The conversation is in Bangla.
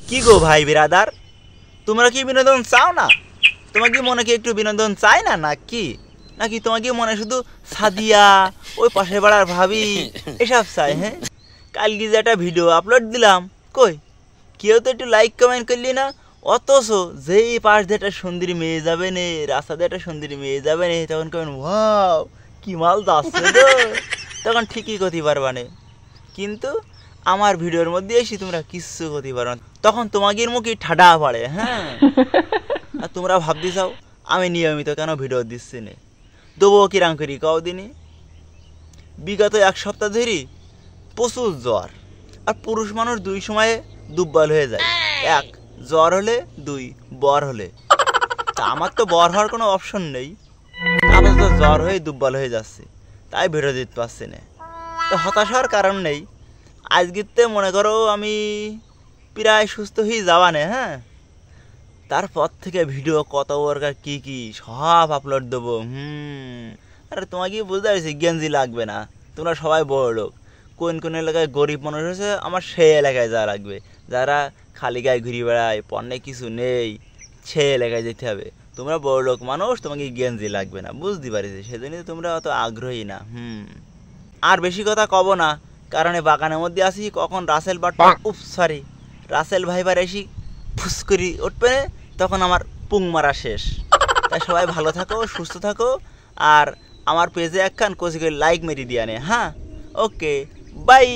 কি গো ভাই বিরাদার, তোমরা কি বিনোদন চাও না? তোমার কি মনে কি একটু বিনোদন চাই না নাকি? নাকি তোমার কি মনে শুধু সাদিয়া, ওই পাশের পাড়ার ভাবি এসব চাই? হ্যাঁ, কালকে যে একটা ভিডিও আপলোড দিলাম, কই কেউ তো একটু লাইক কমেন্ট করলি না। অথচ যেই পাশ দিয়ে একটা সুন্দরী মেয়ে যাবে নে, রাস্তা দিয়ে একটা সুন্দরী মেয়ে যাবে নে, তখন কেমন ওয়াও কি মাল যাচ্ছে গো, তখন ঠিকই করতে পারবা নে। কিন্তু আমার ভিডিওর মধ্যে এসে তোমরা কিচ্ছু করতে পারো না, তখন তোমাদের মুখে ঠাডা পড়ে। হ্যাঁ, আর তোমরা ভাবতে চাও আমি নিয়মিত কেন ভিডিও দিচ্ছি না, দেবো কিরাম করি কাউ দিনই। বিগত এক সপ্তাহ ধরে প্রচুর জ্বর, আর পুরুষ মানুষ দুই সময়ে দুর্বল হয়ে যায়, এক জ্বর হলে, দুই বর হলে। তা আমার তো বর হওয়ার কোনো অপশন নেই, আমার তো জ্বর হয়ে দুর্বল হয়ে যাচ্ছে, তাই ভিডিও দিতে পারছি না। তো হতাশ হওয়ার কারণ নেই, আজকেতে মনে করো আমি প্রায় সুস্থ হয়ে যাওয়া নে। হ্যাঁ, তারপর থেকে ভিডিও কত প্রকার কী কী সব আপলোড দেবো। আরে তোমাকে বুঝতে পারছি গেঞ্জি লাগবে না, তোমরা সবাই বড় লোক। কোন কোন এলাকায় গরিব মানুষ আছে, আমার সেই এলাকায় যা লাগবে। যারা খালি গায়ে ঘুরে বেড়ায়, পণ্যে কিছু নেই, সেই এলাকায় যেতে হবে। তোমরা বড় লোক মানুষ, তোমাকে গেঞ্জি লাগবে না, বুঝতে পারিছি, সেজন্যই তোমরা অত আগ্রহী না। আর বেশি কথা কব না, কারণ এই বাগানের মধ্যে আসি, কখন রাসেল রাসেল ভাইবার এসি ফুসকরি উঠবে, তখন আমার পুং মারা শেষ। তাই সবাই ভালো থাকো, সুস্থ থাকো, আর আমার পেজে একখান কচি করে লাইক মেরে দিয়ে নে। হ্যাঁ, ওকে, বাই।